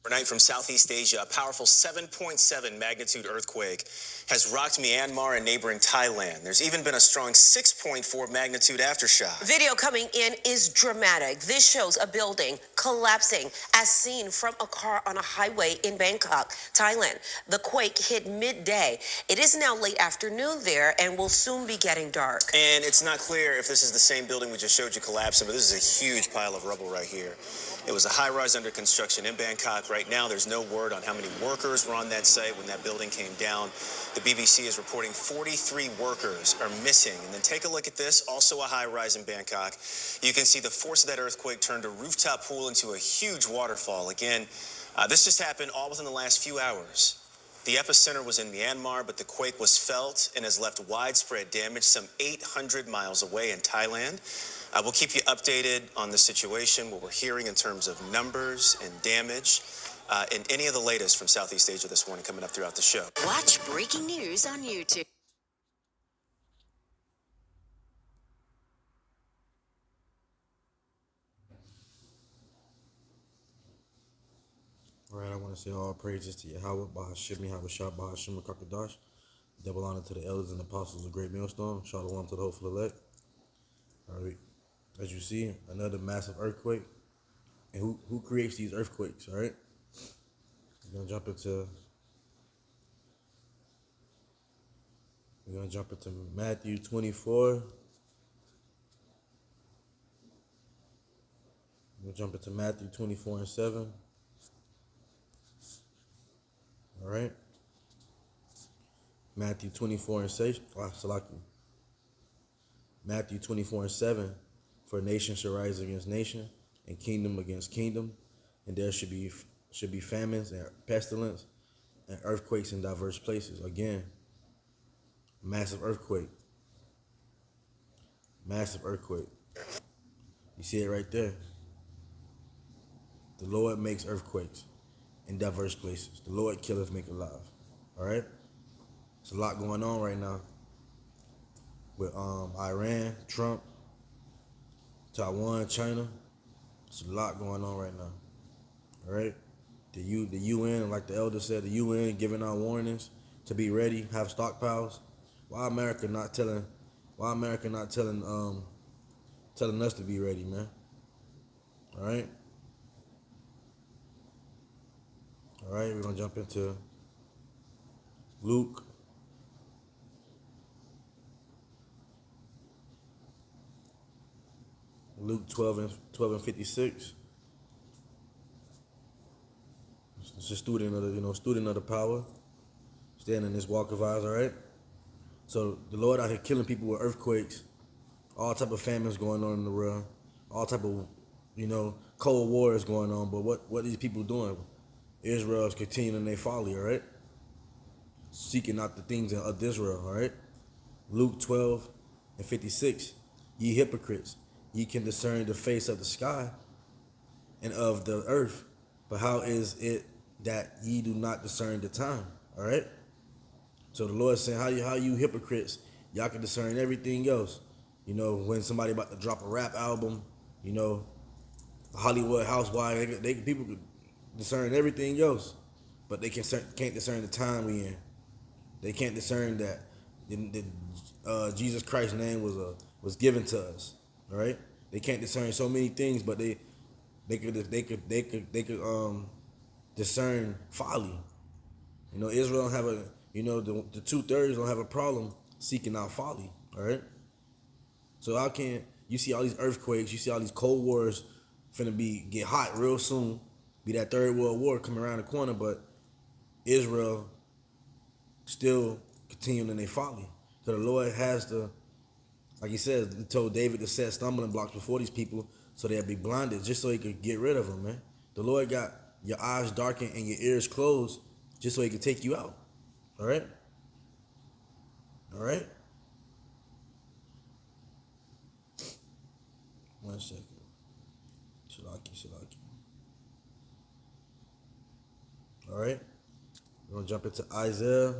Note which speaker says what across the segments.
Speaker 1: Overnight from Southeast Asia, a powerful 7.7 magnitude earthquake has rocked Myanmar and neighboring Thailand. There's even been a strong 6.4 magnitude aftershock.
Speaker 2: Video coming in is dramatic. This shows a building collapsing as seen from a car on a highway in Bangkok, Thailand. The quake hit midday. It is now late afternoon there and will soon be getting dark.
Speaker 1: And it's not clear if this is the same building we just showed you collapsing, but this is a huge pile of rubble right here. It was a high-rise under construction in Bangkok. Right now, there's no word on how many workers were on that site when that building came down. The BBC is reporting 43 workers are missing. And then take a look at this, also a high-rise in Bangkok. You can see the force of that earthquake turned a rooftop pool into a huge waterfall. Again, this just happened all within the last few hours. The epicenter was in Myanmar, but the quake was felt and has left widespread damage some 800 miles away in Thailand. We'll keep you updated on the situation, what we're hearing in terms of numbers and damage, and any of the latest from Southeast Asia this morning coming up throughout the show.
Speaker 3: Watch breaking news on YouTube.
Speaker 4: All right, I want to say all praises to Yahweh, Bahashim, Yahushua, Bahashim, Kakadash. Double honor to the elders and apostles of Great Millstone. Shalom to the hopeful elect. All right, as you see, another massive earthquake. And who creates these earthquakes, all right? We're going to jump into Matthew 24. We're going to jump into Matthew 24 and 7. All right. Matthew 24 and 6. Matthew 24 and 7. For nation shall rise against nation, and kingdom against kingdom, and there should be famines and pestilence and earthquakes in diverse places. Again, massive earthquake. Massive earthquake. You see it right there. The Lord makes earthquakes in diverse places. The Lord killeth, make alive. All right? There's a lot going on right now with Iran, Trump, Taiwan, China. There's a lot going on right now. All right? The UN, like the elder said, the UN giving out warnings to be ready, have stockpiles. Why America not telling us to be ready, man? All right? All right, we're going to jump into Luke. Luke 12 and 56. It's a student of the power, standing in this walk of ours, all right? So the Lord out here killing people with earthquakes, all type of famines going on in the world, all type of, cold wars going on. But what are these people doing? Israel is continuing their folly, all right? Seeking out the things of Israel, all right? Luke 12 and 56. Ye hypocrites, ye can discern the face of the sky and of the earth, but how is it that ye do not discern the time, all right? So the Lord is saying, how you hypocrites, y'all can discern everything else. When somebody about to drop a rap album, a Hollywood housewife, people could discern everything else, but they can't discern the time we in. They can't discern that Jesus Christ's name was given to us. All right, they can't discern so many things, but they could discern folly. Israel don't have the 2/3 don't have a problem seeking out folly. All right, so how can you see all these earthquakes? You see all these cold wars finna get hot real soon. Be that third world war coming around the corner, but Israel still continuing in their folly. So the Lord has to, like he says, he told David to set stumbling blocks before these people so they'll be blinded, just so he could get rid of them, man. The Lord got your eyes darkened and your ears closed just so he could take you out. All right? All right? One second. Shalaki. All right? We're going to jump into Isaiah.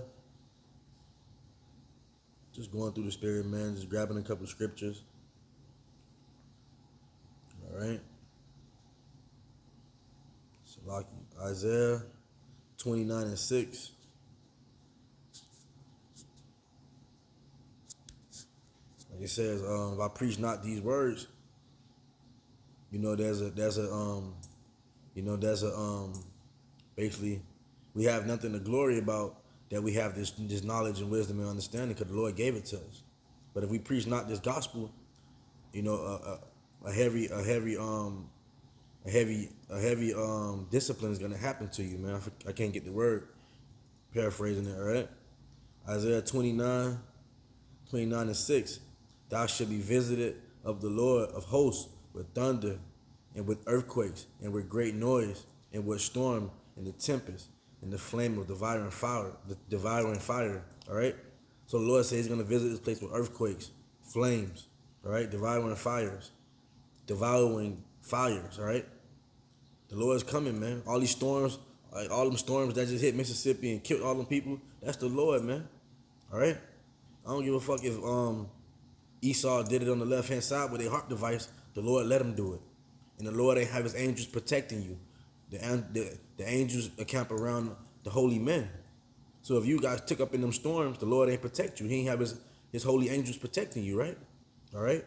Speaker 4: Just going through the spirit, man. Just grabbing a couple scriptures. All right? So Like Isaiah 29:6. Like it says, if I preach not these words, basically, we have nothing to glory about that we have this knowledge and wisdom and understanding because the Lord gave it to us. But if we preach not this gospel, a heavy discipline is gonna happen to you, man. I can't get the word, paraphrasing it, all right? Isaiah 29:6. Thou shalt be visited of the Lord of hosts with thunder and with earthquakes and with great noise and with storm and the tempest and the flame of devouring fire, all right? So the Lord says he's going to visit this place with earthquakes, flames, all right? Devouring fires, all right? The Lord's coming, man. All these storms, like all them storms that just hit Mississippi and killed all them people, that's the Lord, man, all right? I don't give a fuck if Esau did it on the left-hand side with a heart device. The Lord let him do it. And the Lord ain't have his angels protecting you. The angels account around the holy men. So if you guys took up in them storms, the Lord ain't protect you. He ain't have his holy angels protecting you, right? All right?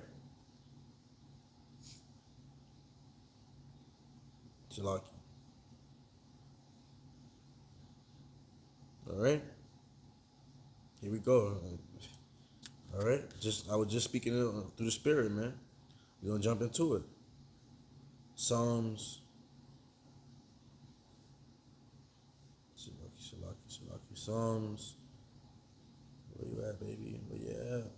Speaker 4: Shalaki. All right? Here we go. All right? I was just speaking through the Spirit, man. We're going to jump into it. Psalms. Shalaki. Psalms. Where you at, baby? Where you at?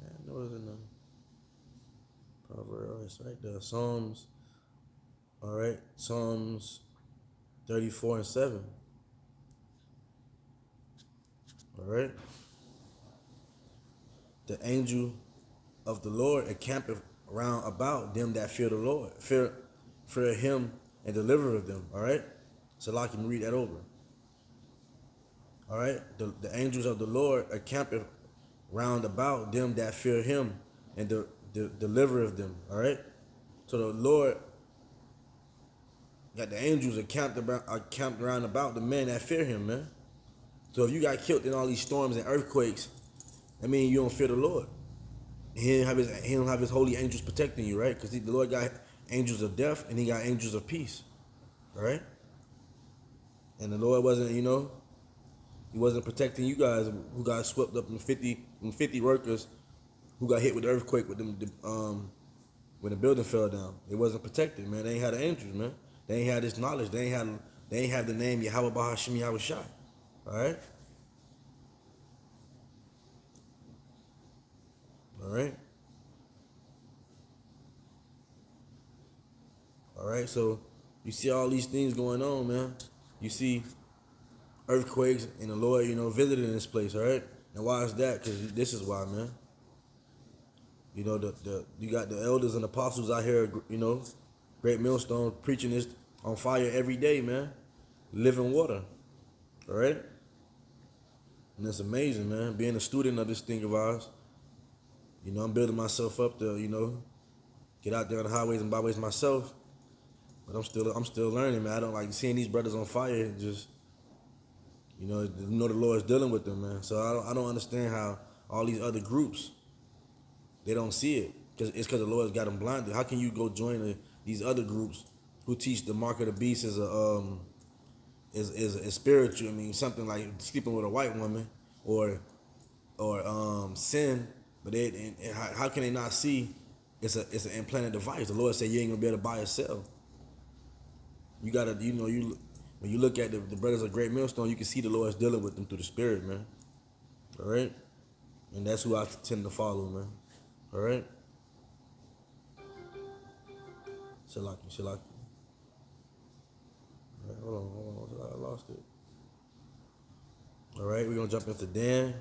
Speaker 4: Man, I know it's in the Proverbs right there. Psalms. All right. Psalms 34:7. All right. The angel of the Lord encampeth round about them that fear the Lord. Fear him and deliver of them. All right. So like you can read that over. All right. The angels of the Lord encampeth round about them that fear him and deliver of them. All right. So the Lord got the angels encamped around about the men that fear him, man. So if you got killed in all these storms and earthquakes, that means you don't fear the Lord. He don't have his holy angels protecting you, right? Because the Lord got angels of death and he got angels of peace, all right? And the Lord wasn't, he wasn't protecting you guys who got swept up in 50 workers who got hit with the earthquake with them when the building fell down. They wasn't protected, man. They ain't had the angels, man. They ain't had this knowledge. They ain't have the name Yahweh Bahashim Yahweh Shai. All right? All right? All right, so you see all these things going on, man. You see earthquakes and the Lord, visiting this place, all right? And why is that? Because this is why, man. You got the elders and apostles out here, Great Millstone preaching this on fire every day, man. Living water, all right? And it's amazing, man, being a student of this thing of ours. I'm building myself up to, get out there on the highways and byways myself. But I'm still learning, man. I don't like seeing these brothers on fire. Just, the Lord's dealing with them, man. So I don't understand how all these other groups, they don't see it. It's because the Lord's got them blinded. How can you go join these other groups who teach the mark of the beast is spiritual? I mean, something like sleeping with a white woman or sin. But how can they not see it's an implanted device? The Lord said you ain't gonna be able to buy or sell. You gotta, when you look at the brothers of Great Millstone, you can see the Lord's dealing with them through the Spirit, man. All right, and that's who I tend to follow, man. All right. Shalaki. All right, hold on, I lost it. All right, we're gonna jump into Dan.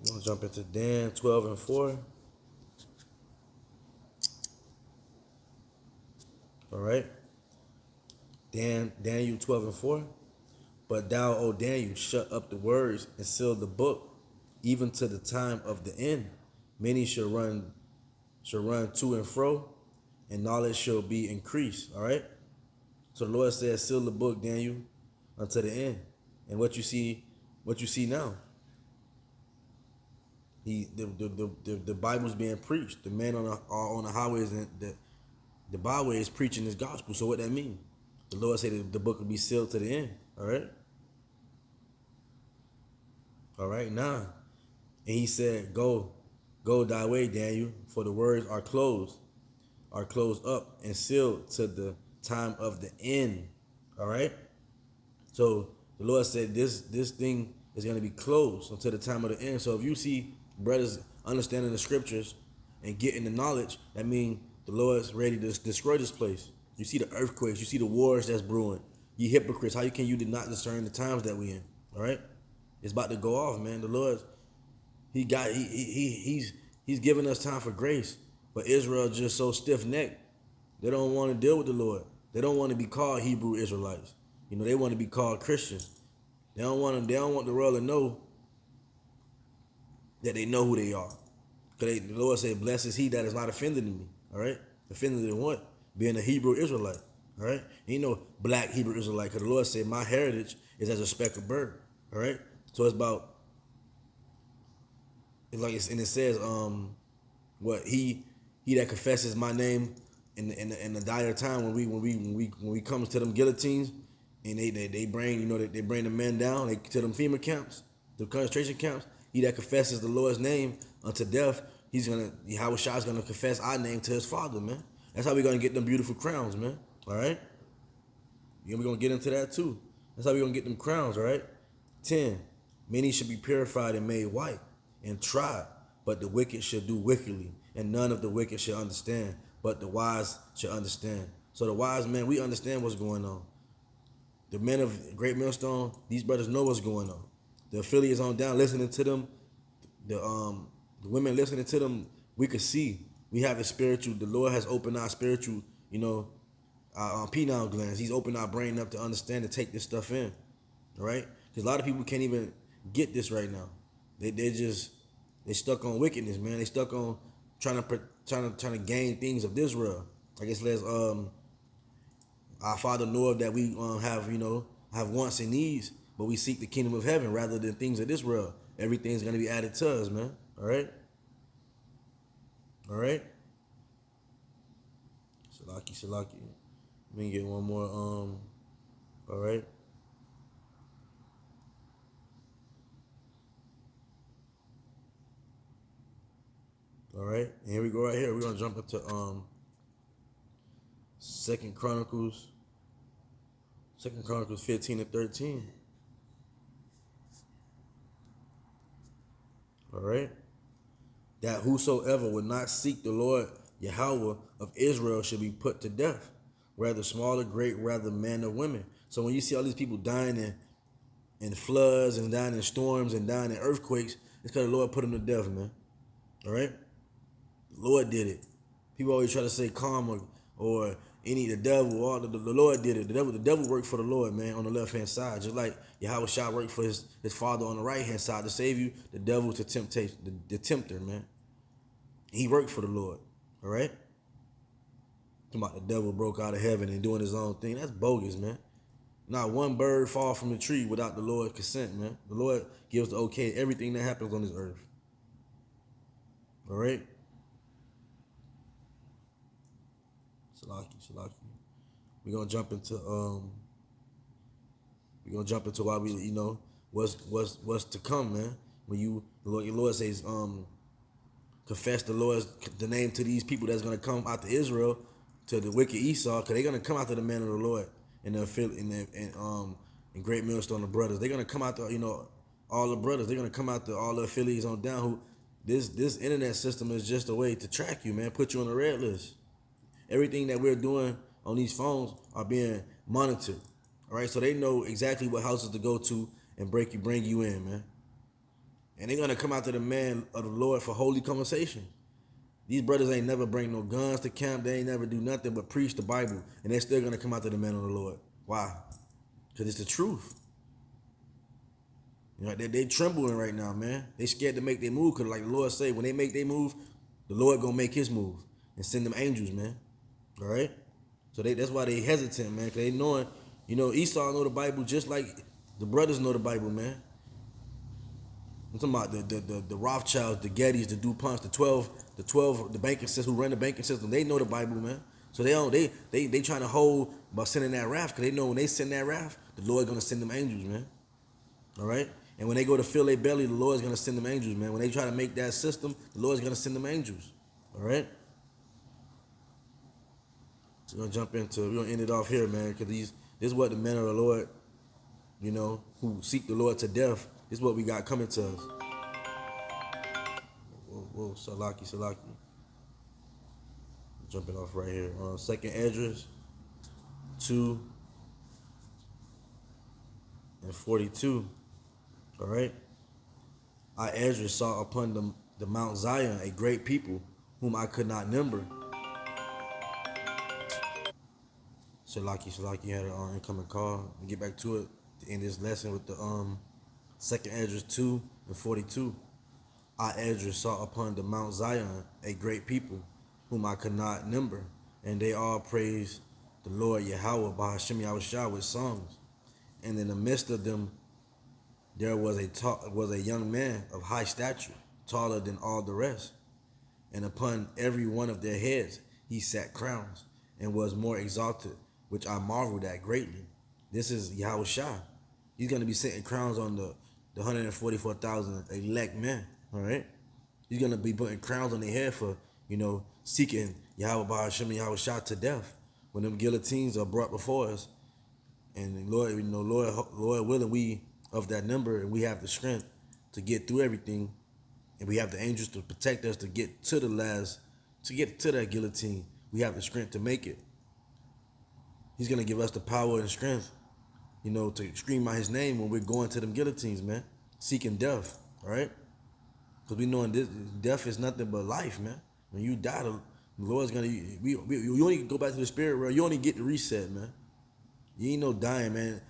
Speaker 4: We're gonna jump into Dan 12:4. All right. Daniel 12:4. But thou, O Daniel, shut up the words and seal the book, even to the time of the end. Many shall run to and fro, and knowledge shall be increased. All right. So the Lord says, seal the book, Daniel, unto the end. And what you see now. The Bible's being preached. The man on the highways and the byway is preaching his gospel. So what that mean? The Lord said that the book will be sealed to the end. All right. All right, now. And he said, go thy way, Daniel, for the words are closed up and sealed to the time of the end. All right. So the Lord said this thing is going to be closed until the time of the end. So if you see brothers understanding the scriptures and getting the knowledge, that means the Lord's ready to destroy this place. You see the earthquakes, you see the wars that's brewing. You hypocrites, how can you not discern the times that we in? All right, it's about to go off, man. The Lord, he's giving us time for grace, but Israel just so stiff necked. They don't want to deal with the Lord. They don't want to be called Hebrew Israelites. You know, they want to be called Christians. They don't want the world to know that they know who they are. Because the Lord said, blessed is he that is not offended in me. All right? Offended in what? Being a Hebrew Israelite. All right? Ain't no black Hebrew Israelite. Because the Lord said, my heritage is as a speckled bird. All right? So it's about, and it says, he that confesses my name in the dire time when we come to them guillotines and they bring, you know, they bring the men down to them FEMA camps, the concentration camps. He that confesses the Lord's name unto death, Yahweh Shai is gonna confess our name to his Father, man. That's how we're gonna get them beautiful crowns, man. All right. We're gonna get into that too. That's how we're gonna get them crowns, all right. 10. Many should be purified and made white and tried, but the wicked shall do wickedly, and none of the wicked shall understand, but the wise shall understand. So the wise men, we understand what's going on. The men of Great Millstone, these brothers know what's going on. The affiliates on down listening to them, the women listening to them, we could see. We have a spiritual, the Lord has opened our spiritual, you know, our pineal glands. He's opened our brain up to understand and take this stuff in. All right? Because a lot of people can't even get this right now. They stuck on wickedness, man. They stuck on trying to gain things of this world. I guess our Father knoweth that we have wants and needs, but we seek the kingdom of heaven rather than things of this world. Everything's gonna be added to us, man. All right. All right. Salaki. Let me get one more. All right. All right. And here we go right here. We're gonna jump into 2 Chronicles 15 and 13. All right. That whosoever would not seek the Lord Yahweh of Israel should be put to death, whether small or great, whether man or women. So when you see all these people dying in floods and dying in storms and dying in earthquakes, it's because the Lord put them to death, man. All right. The Lord did it. People always try to say karma or the devil. All the Lord did it. The devil worked for the Lord, man, on the left hand side. Just like Yahweh Shai worked for his Father on the right hand side to save you. The devil to temptation, the tempter, man. He worked for the Lord. All right. Talking about the devil broke out of heaven and doing his own thing. That's bogus, man. Not one bird fall from the tree without the Lord's consent, man. The Lord gives the okay everything that happens on this earth. All right. Salaki. We're gonna jump into why we, you know, what's to come, man. When your Lord says, confess the name to these people that's gonna come out to Israel, to the wicked Esau, because they're gonna come after the man of the Lord and in Great Millstone, the brothers. They're gonna come after, you know, all the brothers. They're gonna come after all the affiliates on down who this internet system is just a way to track you, man, put you on the red list. Everything that we're doing on these phones are being monitored. All right, so they know exactly what houses to go to and bring you in, man. And they're gonna come out to the man of the Lord for holy conversation. These brothers ain't never bring no guns to camp. They ain't never do nothing but preach the Bible, and they're still gonna come out to the man of the Lord. Why? Because it's the truth. You know, they trembling right now, man. They scared to make their move because, like the Lord say, when they make their move, the Lord gonna make His move and send them angels, man. All right. So that's why they hesitant, man. Cause they knowing, Esau know the Bible just like the brothers know the Bible, man. I'm talking about the Rothschilds, the Gettys, the DuPonts, the 12, the banking system who run the banking system. They know the Bible, man. So they trying to hold by sending that wrath, because they know when they send that wrath, the Lord gonna send them angels, man. All right. And when they go to fill their belly, the Lord's gonna send them angels, man. When they try to make that system, the Lord's gonna send them angels. All right. So we're gonna end it off here, man, because this is what the men of the Lord, who seek the Lord to death, this is what we got coming to us. Whoa, Salaki. Jumping off right here. Second Esdras 2 and 42. All right. I, Esdras, saw upon the Mount Zion a great people whom I could not number. Salaki had an incoming call. We'll get back to it to end this lesson with the Second Esdras 2 and 42. I, Esdras, saw upon the Mount Zion a great people whom I could not number, and they all praised the Lord Yahweh by Hashem Yahushua with songs. And in the midst of them there was a young man of high stature, taller than all the rest, and upon every one of their heads he sat crowns, and was more exalted, which I marveled at greatly. This is Yahushua. He's going to be sitting crowns on the 144,000 elect men, all right? He's going to be putting crowns on their head for, seeking Yahweh Ba'ashem and Yahushua to death when them guillotines are brought before us. And Lord, Lord willing, we of that number, and we have the strength to get through everything, and we have the angels to protect us to get to that guillotine. We have the strength to make it. He's going to give us the power and strength, to scream out His name when we're going to them guillotines, man, seeking death, all right? Because we know death is nothing but life, man. When you die, the Lord's going to, you only go back to the spirit realm. You only get the reset, man. You ain't no dying, man.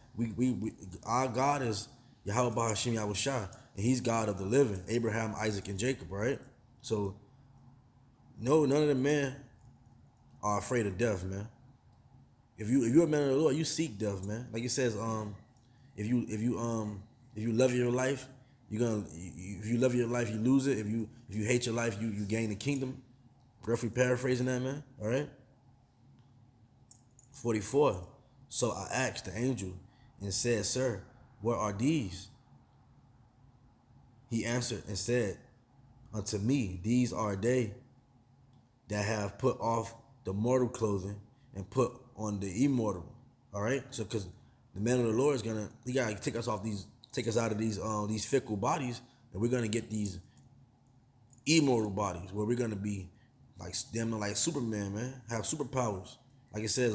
Speaker 4: Our God is Yahweh Ba'ashem Yahushua, and He's God of the living, Abraham, Isaac, and Jacob, right? So, no, none of the men are afraid of death, man. If you're a man of the Lord, you seek death, man. Like it says, if you love your life, if you love your life, you lose it. If you hate your life, you gain the kingdom. Roughly paraphrasing that, man. All right. 44. So I asked the angel and said, Sir, what are these? He answered and said unto me, These are they that have put off the mortal clothing and put on the immortal. All right. So because the man of the Lord is he gotta take us out of these fickle bodies, and we're gonna get these immortal bodies where we're gonna be like Superman, man, have superpowers. Like it says,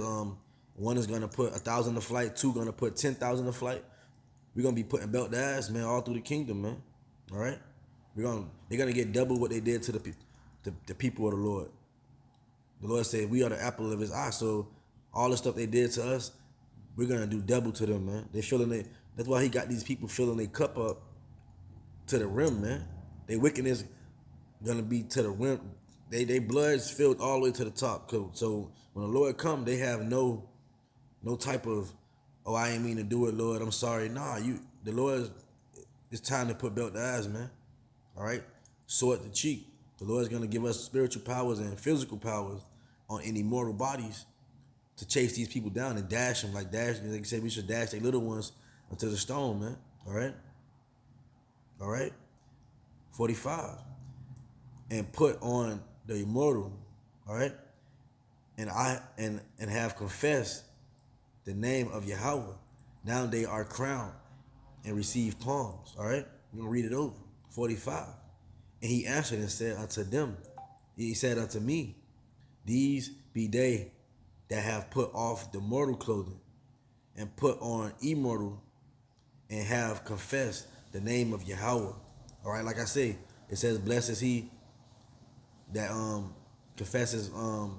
Speaker 4: one is gonna put 1,000 to flight, two gonna put 10,000 to flight. We're gonna be putting belt to ass, man, all through the kingdom, man. All right, they're gonna get double what they did to the people of the Lord. The Lord said we are the apple of His eye, so all the stuff they did to us, we're gonna do double to them, man. They filling it. That's why He got these people filling their cup up to the rim, man. Their wickedness gonna be to the rim. They blood's filled all the way to the top. So when the Lord come, they have no type of, oh, I ain't mean to do it, Lord, I'm sorry. Nah, the Lord, it's time to put belt to eyes, man. All right? Sword to cheek. The Lord's going to give us spiritual powers and physical powers on any mortal bodies to chase these people down and dash them. Like you said, we should dash their little ones into the stone, man. All right? All right? 45. And put on the immortal, all right? And have confessed the name of Yahweh. Now they are crowned and receive palms, all right? I'm going to read it over. 45. And He answered and said unto them, He said unto me, These be they that have put off the mortal clothing and put on immortal, and have confessed the name of Yahweh. All right, like I say, it says, blessed is he that confesses, I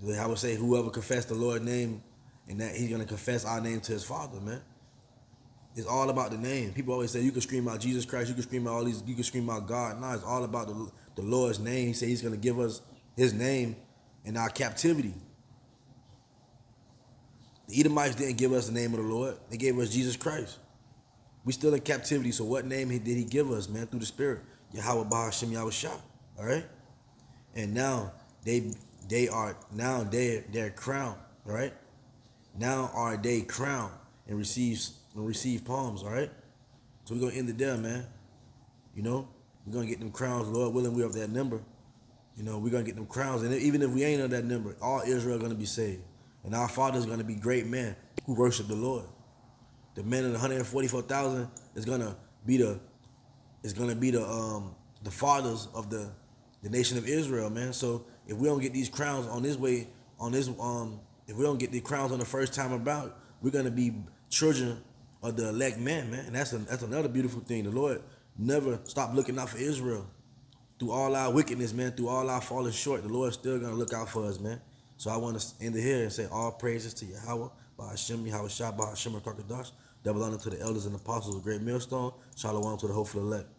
Speaker 4: would say whoever confessed the Lord's name, and that He's going to confess our name to His Father, man. It's all about the name. People always say you can scream out Jesus Christ, you can scream out all these, you can scream out God. No, it's all about the Lord's name. He said he's gonna give us his name in our captivity. The Edomites didn't give us the name of the Lord. They gave us Jesus Christ. We still in captivity. So what name did he give us, man? Through the Spirit. Yahweh Bahashim Yahushua. All right? And now they're crowned, all right? Now are they crowned and receive palms, all right? So we're gonna end it there, man. You know, we're gonna get them crowns, Lord willing, we're of that number. You know, we're gonna get them crowns, and even if we ain't of that number, all Israel gonna be saved. And our fathers gonna be great men who worship the Lord. The men of the 144,000 is gonna be the fathers of the nation of Israel, man. So if we don't get these crowns if we don't get the crowns on the first time about, we're gonna be children of the elect man, man. And that's another beautiful thing. The Lord never stopped looking out for Israel. Through all our wickedness, man, through all our falling short, the Lord's still gonna look out for us, man. So I want to end it here and say all praises to Yahweh, Bahashim, Yahweh Shah, Bahashim, Rakakadash. Double honor to the elders and apostles of Great Millstone. Shalom to the hopeful elect.